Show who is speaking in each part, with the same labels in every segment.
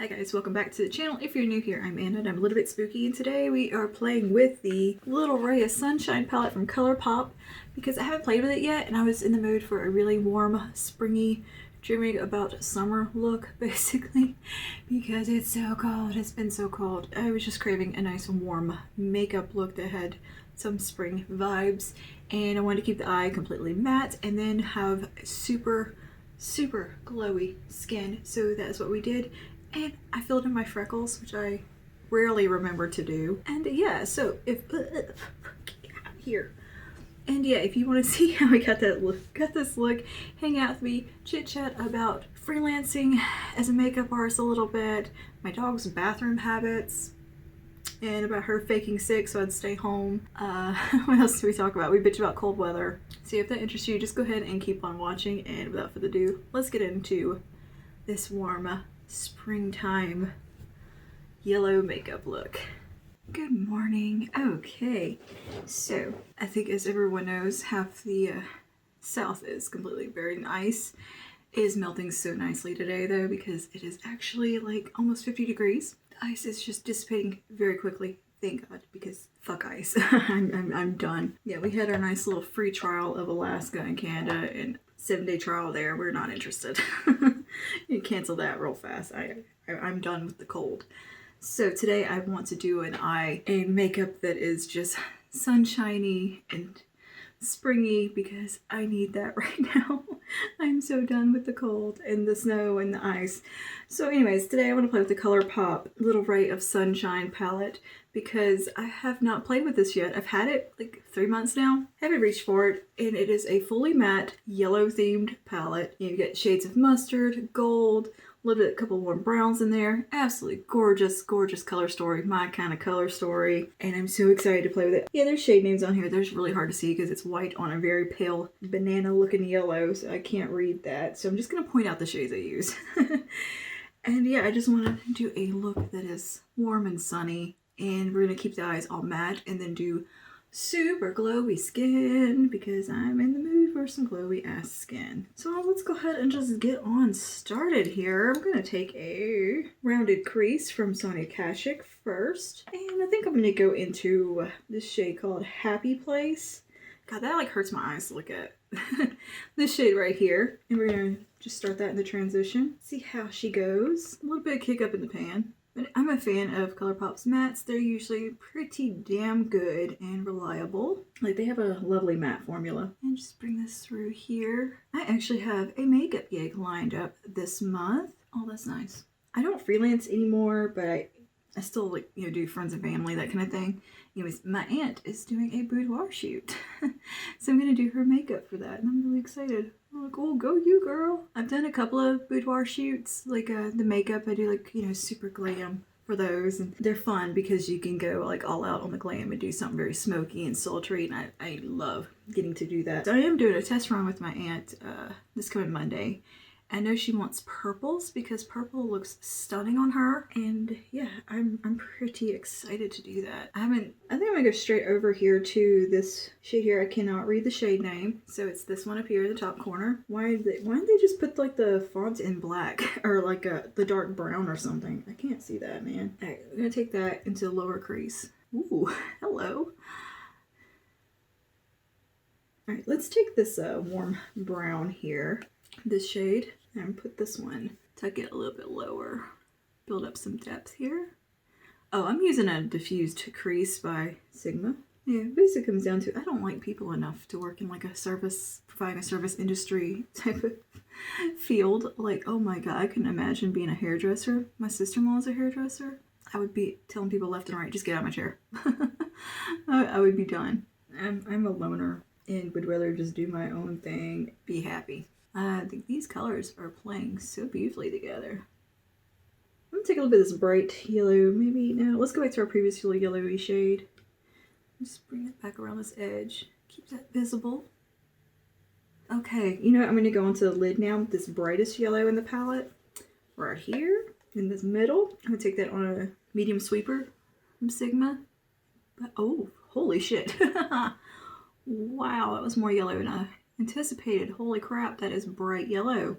Speaker 1: Hi guys, welcome back to the channel. If you're new here, I'm Anna and I'm a little bit spooky, and today we are playing with the Little Ray of Sunshine palette from Colourpop because I haven't played with it yet and I was in the mood for a really warm, springy, dreaming about summer look basically because it's so cold. It's been so cold. I was just craving a nice warm makeup look that had some spring vibes, and I wanted to keep the eye completely matte and then have super glowy skin, so that's what we did. And I filled in my freckles, which I rarely remember to do. And yeah, so if here. And yeah, if you want to see how I got this look, hang out with me, chit chat about freelancing as a makeup artist a little bit, my dog's bathroom habits, and about her faking sick so I'd stay home. What else do we talk about? We bitch about cold weather. So if that interests you, just go ahead and keep on watching. And without further ado, let's get into this warm springtime yellow makeup look. Good morning. Okay, so I think as everyone knows, half the south is completely buried in ice. It is melting so nicely today though, because it is actually like almost 50 degrees. The ice is just dissipating very quickly. Thank God, because fuck ice. I'm done. Yeah, we had our nice little free trial of Alaska and Canada and 7-day trial there. We're not interested. You cancel that real fast. I'm done with the cold. So today I want to do a makeup that is just sunshiny and springy because I need that right now. I'm so done with the cold and the snow and the ice. So anyways, today I want to play with the Colourpop Little Ray of Sunshine palette because I have not played with this yet. I've had it like 3 months now. Haven't reached for it, and it is a fully matte yellow themed palette. You get shades of mustard, gold, a little bit, a couple warm browns in there. Absolutely gorgeous color story, my kind of color story, and I'm so excited to play with it. Yeah, there's shade names on here. There's really hard to see because it's white on a very pale banana looking yellow, so I can't read that. So I'm just gonna point out the shades I use. And yeah, I just want to do a look that is warm and sunny, and we're gonna keep the eyes all matte and then do super glowy skin because I'm in the mood for some glowy ass skin. So let's go ahead and just get on started here. I'm gonna take a rounded crease from Sonia Kashuk first, and I think I'm gonna go into this shade called Happy Place. God, that like hurts my eyes to look at. This shade right here, and we're gonna just start that in the transition. See how she goes. A little bit of kick up in the pan. But I'm a fan of Colourpop's mattes. They're usually pretty damn good and reliable. Like, they have a lovely matte formula. And just bring this through here. I actually have a makeup gig lined up this month. Oh, that's nice. I don't freelance anymore, but I still, like, you know, do friends and family, that kind of thing. Anyways, my aunt is doing a boudoir shoot. So I'm going to do her makeup for that, and I'm really excited. I'm like, oh, go you, girl. I've done a couple of boudoir shoots, like the makeup. I do, like, you know, super glam for those, and they're fun because you can go like all out on the glam and do something very smoky and sultry, and I love getting to do that. So I am doing a test run with my aunt this coming Monday. I know she wants purples because purple looks stunning on her, and yeah, I'm pretty excited to do that. I think I'm gonna go straight over here to this shade here. I cannot read the shade name, so it's this one up here in the top corner. Why did they just put like the font in black or like the dark brown or something? I can't see that, man. All right, I'm gonna take that into the lower crease. Ooh, hello. All right, let's take this warm brown here, this shade, and put this one, tuck it a little bit lower, build up some depth here. Oh, I'm using a diffused crease by Sigma. Yeah, basically comes down to I don't like people enough to work in like providing a service industry type of field. Like, oh my God, I couldn't imagine being a hairdresser. My sister-in-law is a hairdresser. I would be telling people left and right, just get out of my chair. I would be done. I'm a loner and would rather just do my own thing, be happy. I think these colors are playing so beautifully together. I'm gonna take a little bit of this bright yellow, maybe, no, let's go back to our previous yellowy shade. Just bring it back around this edge. Keep that visible. Okay, you know what? I'm gonna go onto the lid now with this brightest yellow in the palette. Right here, in this middle. I'm gonna take that on a medium sweeper from Sigma. But, oh, holy shit. Wow, that was more yellow than I anticipated. Holy crap, that is bright yellow.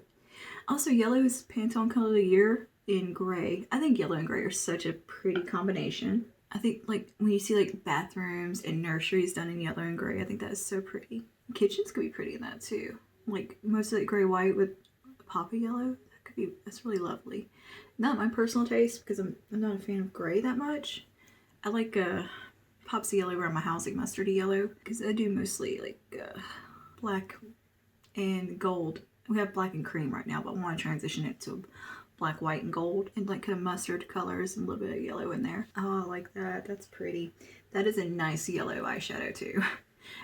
Speaker 1: Also, yellow is Pantone color of the year in gray. I think yellow and gray are such a pretty combination. I think like when you see like bathrooms and nurseries done in yellow and gray, I think that is so pretty. Kitchens could be pretty in that too. Like most of that gray white with a pop of yellow. That's really lovely. Not my personal taste because I'm not a fan of gray that much. I like pops of yellow around my house, like mustardy yellow, because I do mostly like black and gold. We have black and cream right now, but I want to transition it to black, white, and gold, and like kind of mustard colors and a little bit of yellow in there. Oh, I like that. That's pretty. That is a nice yellow eyeshadow too.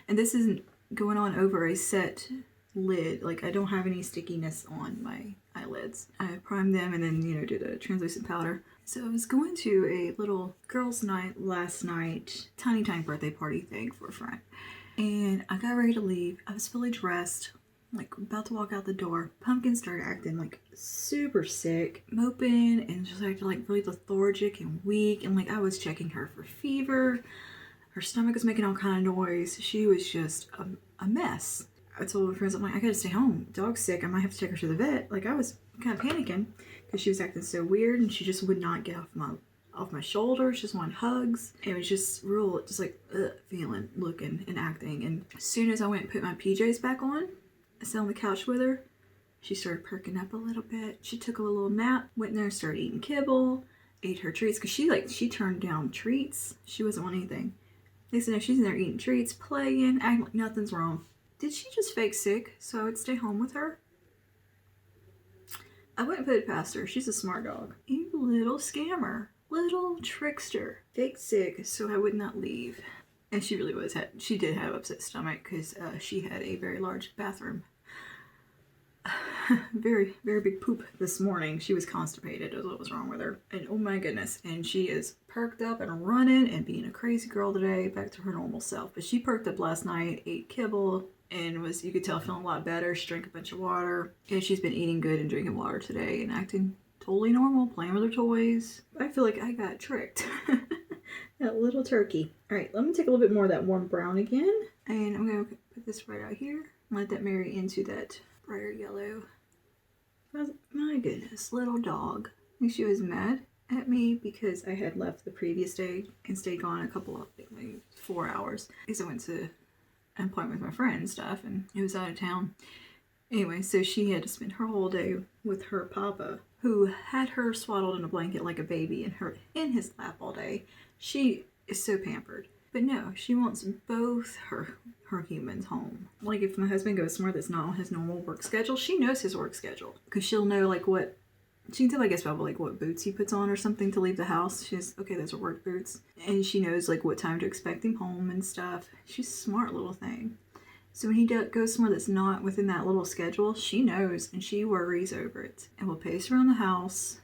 Speaker 1: And this isn't going on over a set lid. Like I don't have any stickiness on my eyelids. I primed them and then, you know, did a translucent powder. So I was going to a little girls' night last night, tiny birthday party thing for a friend. And I got ready to leave. I was fully dressed, like about to walk out the door. Pumpkin started acting like super sick, moping, and just acting like really lethargic and weak. And like I was checking her for fever. Her stomach was making all kind of noise. She was just a mess. I told my friends, I'm like, I gotta stay home. Dog's sick. I might have to take her to the vet. Like I was kind of panicking because she was acting so weird and she just would not get off my shoulders. She just wanted hugs. It was just real, just like feeling, looking, and acting. And as soon as I went and put my PJs back on, I sat on the couch with her. She started perking up a little bit. She took a little nap, went in there and started eating kibble, ate her treats because she turned down treats. She wasn't on anything. They said, no, she's in there eating treats, playing, acting like nothing's wrong. Did she just fake sick so I would stay home with her? I wouldn't put it past her. She's a smart dog. You little scammer. Little trickster. Fake sick so I would not leave. And she really was. She did have upset stomach because she had a very large bathroom. Very, very big poop this morning. She was constipated is what was wrong with her. And oh my goodness. And she is perked up and running and being a crazy girl today, back to her normal self. But she perked up last night, ate kibble, and was, you could tell, feeling a lot better. She drank a bunch of water. And she's been eating good and drinking water today and acting totally normal, playing with her toys. I feel like I got tricked. That little turkey. All right, let me take a little bit more of that warm brown again. And I'm going to put this right out here. Let that marry into that brighter yellow. My goodness, little dog. I think she was mad at me because I had left the previous day and stayed gone a couple of, like 4 hours. Because I went to an appointment with my friend and stuff, and it was out of town. Anyway, so she had to spend her whole day with her papa, who had her swaddled in a blanket like a baby and her in his lap all day. She is so pampered. But no, she wants both her humans home. Like if my husband goes somewhere that's not on his normal work schedule, she knows his work schedule. Because she'll know like what, she can tell I guess probably like what boots he puts on or something to leave the house. She's, okay, those are work boots. And she knows like what time to expect him home and stuff. She's a smart little thing. So when he goes somewhere that's not within that little schedule, she knows and she worries over it. And will pace around the house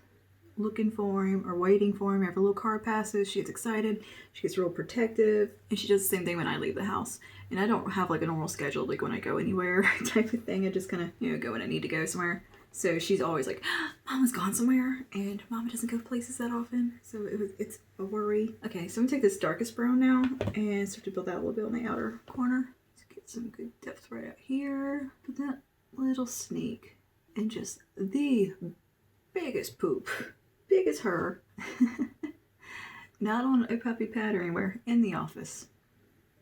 Speaker 1: looking for him or waiting for him. Every little car passes, she gets excited, she gets real protective, and she does the same thing when I leave the house. And I don't have like a normal schedule like when I go anywhere type of thing. I just kind of, you know, go when I need to go somewhere. So she's always like, Mama's gone somewhere, and Mama doesn't go places that often, so it's a worry. Okay, so I'm gonna take this darkest brown now and start to build that a little bit on the outer corner. Let's get some good depth right out here. Put that little snake and just the biggest poop. Big as her. Not on a puppy pad or anywhere. In the office.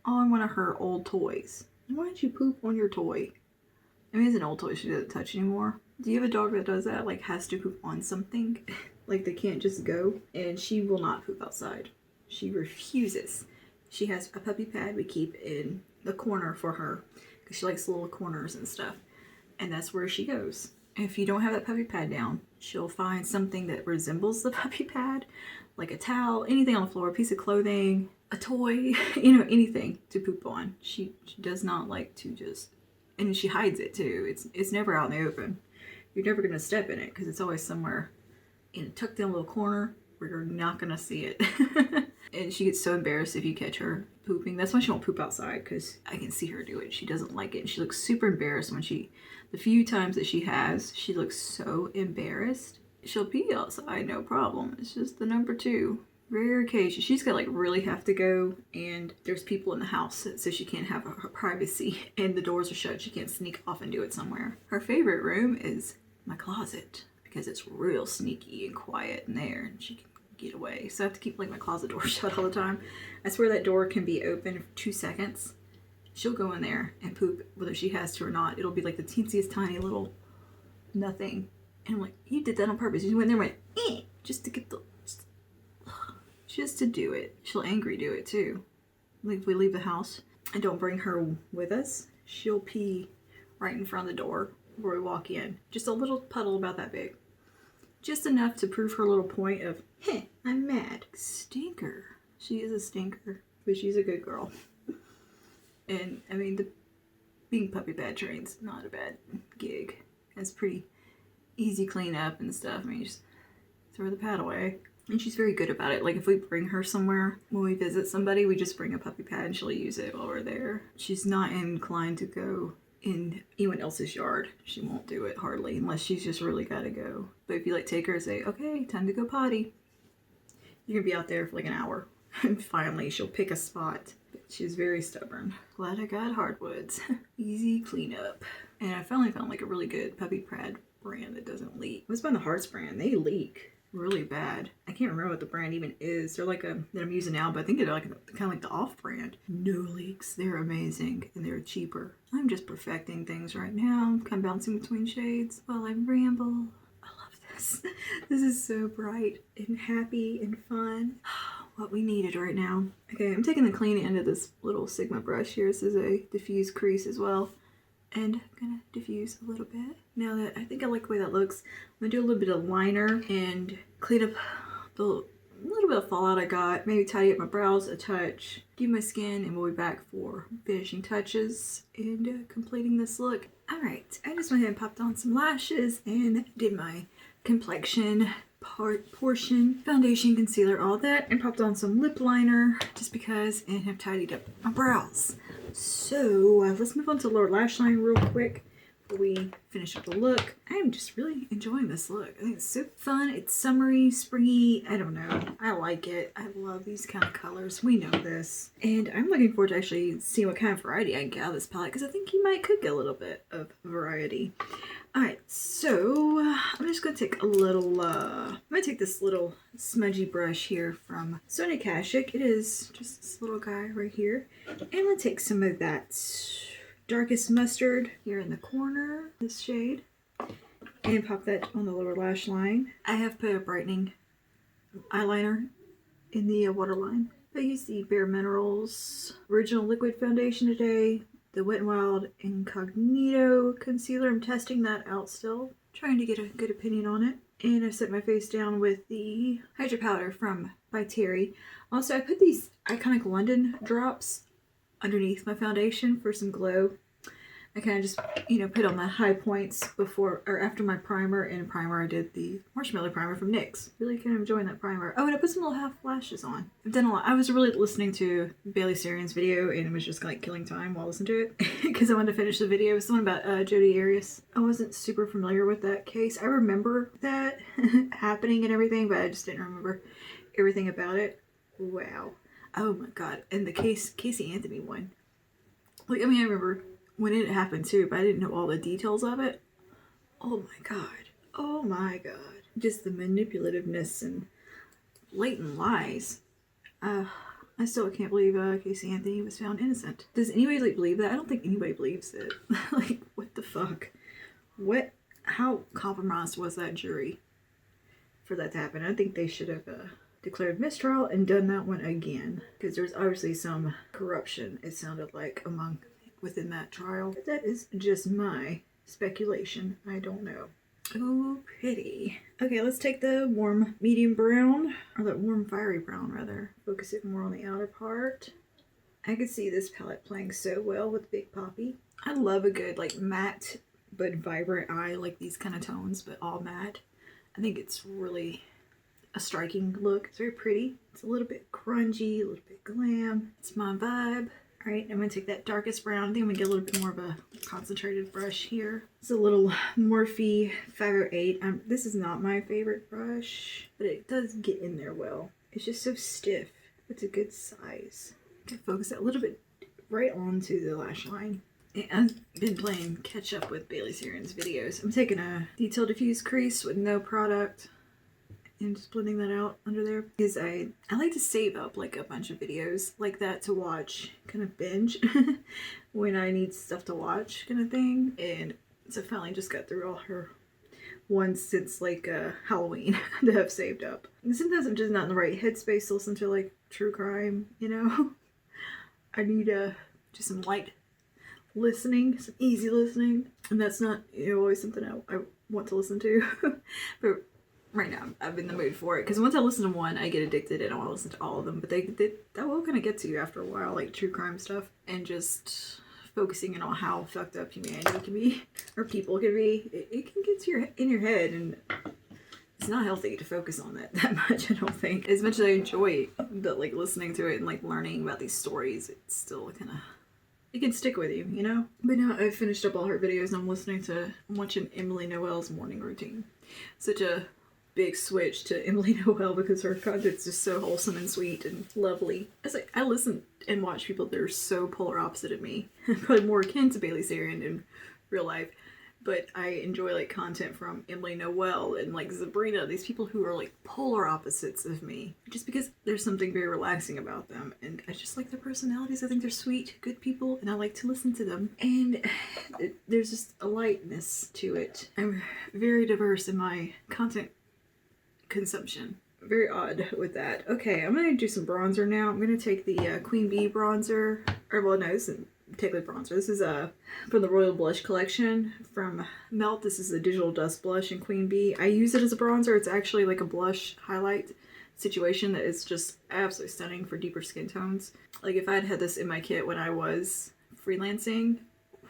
Speaker 1: On one of her old toys. Why did you poop on your toy? I mean, it's an old toy she doesn't touch anymore. Do you have a dog that does that? Like has to poop on something? Like they can't just go? And she will not poop outside. She refuses. She has a puppy pad we keep in the corner for her. Because she likes little corners and stuff. And that's where she goes. If you don't have that puppy pad down, she'll find something that resembles the puppy pad, like a towel, anything on the floor, a piece of clothing, a toy, you know, anything to poop on. She does not like to just, and she hides it too. It's never out in the open. You're never going to step in it because it's always somewhere in a tucked in little corner where you're not going to see it. And she gets so embarrassed if you catch her pooping. That's why she won't poop outside, because I can see her do it. She doesn't like it. And she looks super embarrassed when the few times that she has, she looks so embarrassed. She'll pee outside, no problem. It's just the number 2. Rare occasion. She's got like really have to go, and there's people in the house, so she can't have her privacy, and the doors are shut. She can't sneak off and do it somewhere. Her favorite room is my closet, because it's real sneaky and quiet in there and she can get away. So I have to keep like my closet door shut all the time. I swear that door can be open for 2 seconds. She'll go in there and poop whether she has to or not. It'll be like the teensiest tiny little nothing. And I'm like, you did that on purpose. You went there and went, just to get the, just to do it. She'll angry do it too. Like if we leave the house and don't bring her with us, she'll pee right in front of the door where we walk in. Just a little puddle about that big. Just enough to prove her little point of, hey, I'm mad. Stinker. She is a stinker, but she's a good girl. And I mean, being puppy bad trained's not a bad gig. It's pretty easy cleanup and stuff. I mean, you just throw the pad away. And she's very good about it. Like if we bring her somewhere, when we visit somebody, we just bring a puppy pad and she'll use it while we're there. She's not inclined to go in anyone else's yard. She won't do it hardly unless she's just really gotta go. But if you like take her and say, okay, time to go potty, you're gonna be out there for like an hour. And finally she'll pick a spot. But she's very stubborn. Glad I got hardwoods. Easy cleanup. And I finally found like a really good puppy pad brand that doesn't leak. I was buying the Hearts brand. They leak really bad. I can't remember what the brand even is. They're like that I'm using now, but I think they're like kind of like the off brand. No leaks. They're amazing and they're cheaper. I'm just perfecting things right now. I'm kind of bouncing between shades while I ramble. I love this. This is so bright and happy and fun. What we needed right now. Okay, I'm taking the clean end of this little Sigma brush here. This is a diffuse crease as well. And I'm gonna diffuse a little bit. Now that I think I like the way that looks, I'm gonna do a little bit of liner and clean up the little bit of fallout I got. Maybe tidy up my brows a touch, do my skin, and we'll be back for finishing touches and completing this look. All right, I just went ahead and popped on some lashes and did my complexion portion, foundation, concealer, all that, and popped on some lip liner just because, and have tidied up my brows. So let's move on to lower lash line real quick before we finish up the look. I am just really enjoying this look. I think it's so fun. It's summery, springy. I don't know. I like it. I love these kind of colors. We know this. And I'm looking forward to actually seeing what kind of variety I can get out of this palette because I think you could get a little bit of variety. Alright, so I'm just going to take a little, I'm going to take this little smudgy brush here from Sonia Kashuk. It is just this little guy right here. And I'm going to take some of that darkest mustard here in the corner, this shade, and pop that on the lower lash line. I have put a brightening eyeliner in the waterline. I used the Bare Minerals Original Liquid Foundation today. The Wet n Wild Incognito concealer. I'm testing that out still. Trying to get a good opinion on it. And I've set my face down with the Hydra Powder by Terry. Also, I put these Iconic London drops underneath my foundation for some glow. I kind of just, put on the high points before or after my primer. And primer, I did the Marshmallow Primer from NYX. Really kind of enjoying that primer. Oh, and I put some little half lashes on. I've done a lot. I was really listening to Bailey Sarian's video and it was just like killing time while listening to it because I wanted to finish the video. It was the one about Jodi Arias. I wasn't super familiar with that case. I remember that happening and everything, but I just didn't remember everything about it. Wow. Oh my god. And the Casey Anthony one. Like, I remember when it happened too, but I didn't know all the details of it. Oh my god. Oh my god. Just the manipulativeness and blatant lies. I still can't believe Casey Anthony was found innocent. Does anybody believe that? I don't think anybody believes it. Like, what the fuck? How compromised was that jury for that to happen? I think they should have declared mistrial and done that one again. Because there's obviously some corruption, it sounded like, within that trial. But that is just my speculation. I don't know. Oh, pretty. Okay, let's take the warm medium brown, or that warm fiery brown rather. Focus it more on the outer part. I could see this palette playing so well with Big Poppy. I love a good matte but vibrant eye, like these kind of tones, but all matte. I think it's really a striking look. It's very pretty. It's a little bit grungy, a little bit glam. It's my vibe. Alright, I'm going to take that darkest brown. I think I'm going to get a little bit more of a concentrated brush here. It's a little Morphe 508. This is not my favorite brush, but it does get in there well. It's just so stiff. It's a good size. I can focus that a little bit right onto the lash line. I've been playing catch up with Bailey Sarian's videos. I'm taking a detail diffuse crease with no product and just blending that out under there because I like to save up like a bunch of videos like that to watch, kind of binge when I need stuff to watch kind of thing. And so I finally just got through all her ones since like Halloween to have saved up. And sometimes I'm just not in the right headspace to listen to like true crime, you know. I need just some light listening, some easy listening, and that's not, you know, always something I want to listen to. But right now I'm in the mood for it because once I listen to one I get addicted and I want to listen to all of them. But that will kind of get to you after a while, like true crime stuff, and just focusing in on how fucked up humanity can be or people can be. It can get to in your head, and it's not healthy to focus on that much, I don't think. As much as I enjoy like listening to it and like learning about these stories, it's still kind of, it can stick with you, you know? But now I've finished up all her videos and I'm watching Emily Noel's morning routine. Such a big switch to Emily Noel because her content's just so wholesome and sweet and lovely. It's like I listen and watch people that are so polar opposite of me. Probably more akin to Bailey Sarian in real life. But I enjoy like content from Emily Noel and like Sabrina, these people who are like polar opposites of me, just because there's something very relaxing about them, and I just like their personalities. I think they're sweet, good people, and I like to listen to them. And there's just a lightness to it. I'm very diverse in my content consumption. Very odd with that. Okay, I'm gonna do some bronzer now. I'm gonna take the Queen Bee bronzer, or well, no, this isn't technically bronzer. This is from the Royal Blush collection from Melt. This is a digital dust blush in Queen Bee. I use it as a bronzer. It's actually like a blush highlight situation that is just absolutely stunning for deeper skin tones. Like if I'd had this in my kit when I was freelancing,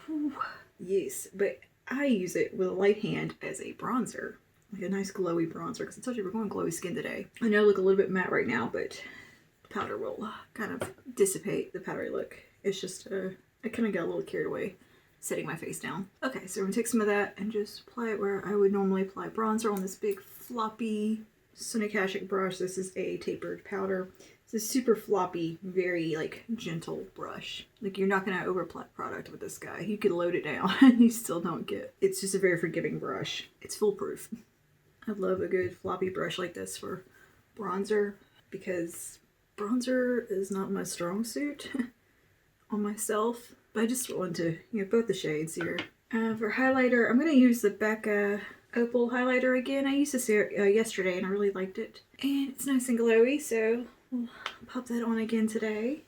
Speaker 1: whew, yes, but I use it with a light hand as a bronzer. Like a nice glowy bronzer, because I told you we're going glowy skin today. I know I look a little bit matte right now, but powder will kind of dissipate the powdery look. It's just, I kind of got a little carried away setting my face down. Okay, so we're gonna take some of that and just apply it where I would normally apply bronzer on this big floppy Sonic Hashik brush. This is a tapered powder. It's a super floppy, very like gentle brush. Like you're not gonna over-apply product with this guy. You could load it down and you still don't get. It's just a very forgiving brush. It's foolproof. I love a good floppy brush like this for bronzer because bronzer is not my strong suit on myself. But I just wanted to, you know, both the shades here. For highlighter, I'm going to use the Becca Opal highlighter again. I used this yesterday and I really liked it. And it's nice and glowy, so we'll pop that on again today.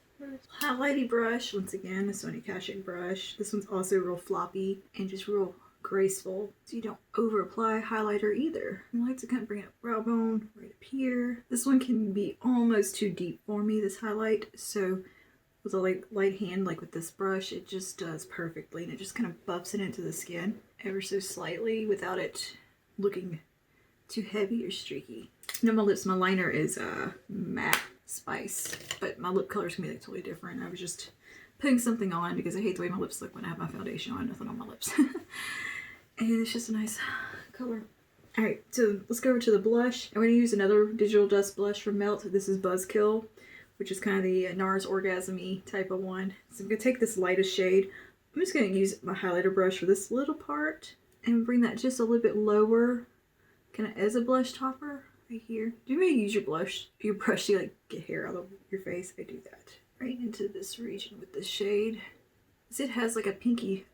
Speaker 1: Highlighty brush, once again, a Sony Hashik brush. This one's also real floppy and just real graceful, so you don't over apply highlighter either. I like to kind of bring up brow bone right up here. This one can be almost too deep for me, this highlight, so with a light hand like with this brush, it just does perfectly, and it just kind of buffs it into the skin ever so slightly without it looking too heavy or streaky. Now my lips, my liner is matte Spice, but my lip color is gonna be like totally different. I was just putting something on because I hate the way my lips look when I have my foundation on, nothing on my lips. And it's just a nice color. Alright, so let's go over to the blush. I'm going to use another digital dust blush from Melt. This is Buzzkill, which is kind of the NARS Orgasm-y type of one. So I'm going to take this lightest shade. I'm just going to use my highlighter brush for this little part and bring that just a little bit lower, kind of as a blush topper right here. Do you maybe use your brush to like get hair out of your face? I do that. Right into this region with this shade. It has like a pinky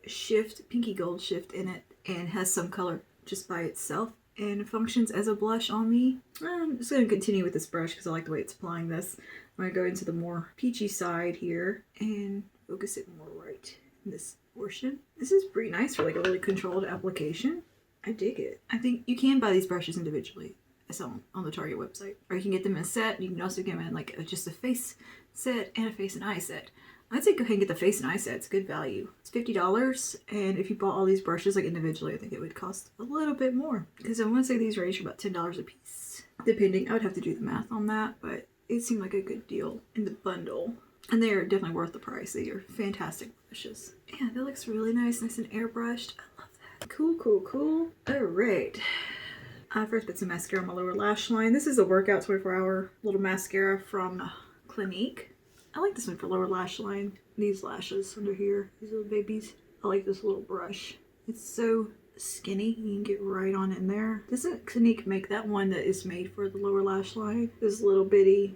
Speaker 1: gold shift in it, and has some color just by itself, and it functions as a blush on me. I'm just going to continue with this brush because I like the way it's applying this. I'm going to go into the more peachy side here and focus it more right in this portion. This is pretty nice for like a really controlled application. I dig it. I think you can buy these brushes individually. I sell them on the Target website, or you can get them in a set. You can also get them in like just a face set and a face and eye set. I'd say go ahead and get the face and eye set. It's good value. It's $50, and if you bought all these brushes like individually, I think it would cost a little bit more, because I want to say these range about $10 a piece, depending. I would have to do the math on that, but it seemed like a good deal in the bundle, and they are definitely worth the price. They are fantastic brushes. Yeah, that looks really nice and airbrushed. I love that. Cool. All right. I first put some mascara on my lower lash line. This is a Workout 24-hour little mascara from Clinique. I like this one for lower lash line. These lashes under here, these little babies. I like this little brush. It's so skinny, you can get right on in there. Doesn't Clinique make that one that is made for the lower lash line? This little bitty,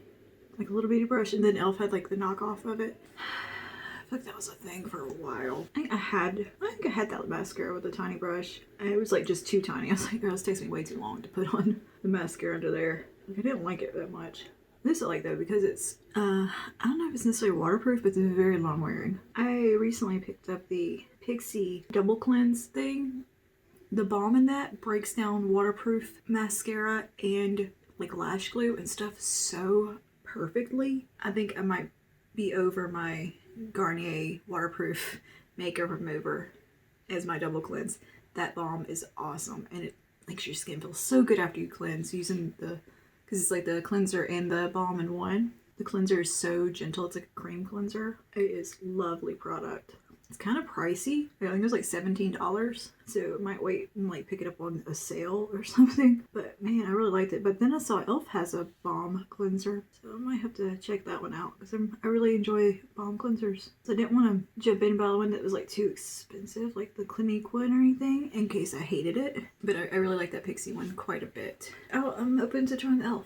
Speaker 1: like a little bitty brush, and then e.l.f. had like the knockoff of it. I feel like that was a thing for a while. I think I had that mascara with a tiny brush. And it was like just too tiny. I was like, girl, this takes me way too long to put on the mascara under there. Like, I didn't like it that much. This I like though because it's, I don't know if it's necessarily waterproof, but it's very long wearing. I recently picked up the Pixie Double Cleanse thing. The balm in that breaks down waterproof mascara and like lash glue and stuff so perfectly. I think I might be over my Garnier waterproof makeup remover as my double cleanse. That balm is awesome and it makes your skin feel so good after you cleanse using because it's like the cleanser and the balm in one. The cleanser is so gentle. It's like a cream cleanser. It is a lovely product. It's kind of pricey. I think it was like $17. So I might wait and like pick it up on a sale or something. But man, I really liked it. But then I saw e.l.f. has a balm cleanser. So I might have to check that one out because I really enjoy balm cleansers. So I didn't want to jump in by the one that was like too expensive, like the Clinique one or anything, in case I hated it. But I really like that Pixie one quite a bit. Oh, I'm open to trying e.l.f.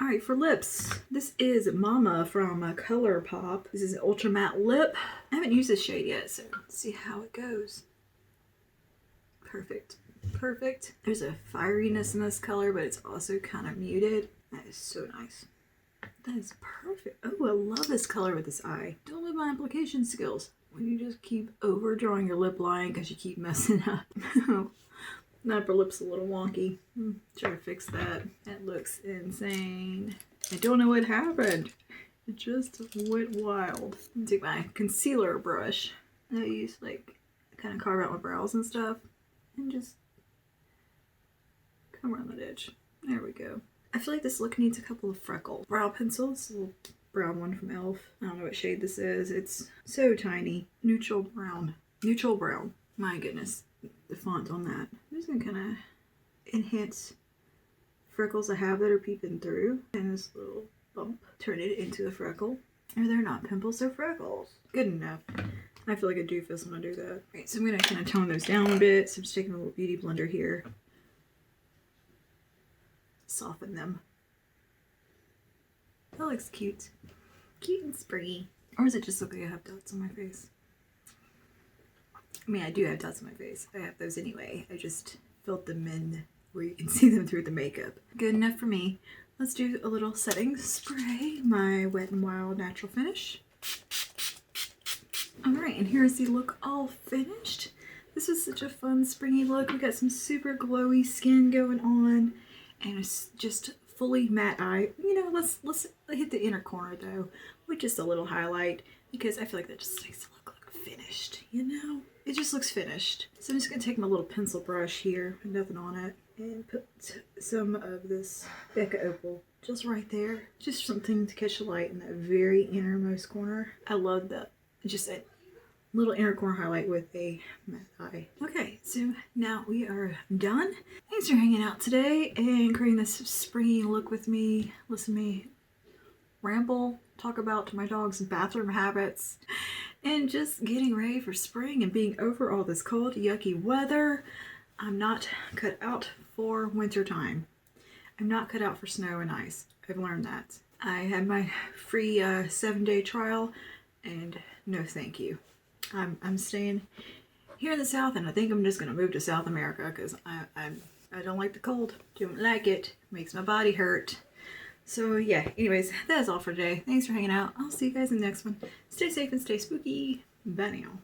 Speaker 1: Alright, for lips, this is Mama from Colourpop. This is an ultra matte lip. I haven't used this shade yet, so let's see how it goes. Perfect. Perfect. There's a fieriness in this color, but it's also kind of muted. That is so nice. That is perfect. Oh, I love this color with this eye. Don't love my application skills. When you just keep overdrawing your lip line because you keep messing up. My upper lip's a little wonky. Try to fix that. That looks insane. I don't know what happened. It just went wild. Take my concealer brush. I use like kind of carve out my brows and stuff. And just come around the edge. There we go. I feel like this look needs a couple of freckles. Brow pencils. A little brown one from e.l.f. I don't know what shade this is. It's so tiny. Neutral brown. Neutral brown. My goodness. The font on that. I'm just gonna kind of enhance freckles I have that are peeping through, and this little bump, turn it into a freckle. Or they're not pimples, they're freckles. Good enough. I feel like a doofus when I do that. Alright, so I'm gonna kind of tone those down a bit. So I'm just taking a little beauty blender here. Soften them. That looks cute. Cute and springy. Or does it just look like I have dots on my face? I mean, I do have dots on my face. I have those anyway. I just filled them in where you can see them through the makeup. Good enough for me. Let's do a little setting spray. My Wet n Wild Natural Finish. Alright, and here's the look all finished. This is such a fun springy look. We got some super glowy skin going on. And it's just fully matte eye. You know, let's hit the inner corner though with just a little highlight because I feel like that just makes it look finished, you know? It just looks finished. So I'm just gonna take my little pencil brush here, with nothing on it, and put some of this Becca Opal just right there. Just something to catch the light in that very innermost corner. I love that. Just a little inner corner highlight with a matte eye. Okay, so now we are done. Thanks for hanging out today and creating this springy look with me. Listen to me ramble, talk about my dog's bathroom habits, and just getting ready for spring and being over all this cold, yucky weather. I'm not cut out for winter time. I'm not cut out for snow and ice. I've learned that. I had my free 7-day trial and no thank you. I'm staying here in the South, and I think I'm just gonna move to South America because I don't like the cold. Don't like it. Makes my body hurt. So yeah, anyways, that is all for today. Thanks for hanging out. I'll see you guys in the next one. Stay safe and stay spooky. Bye now.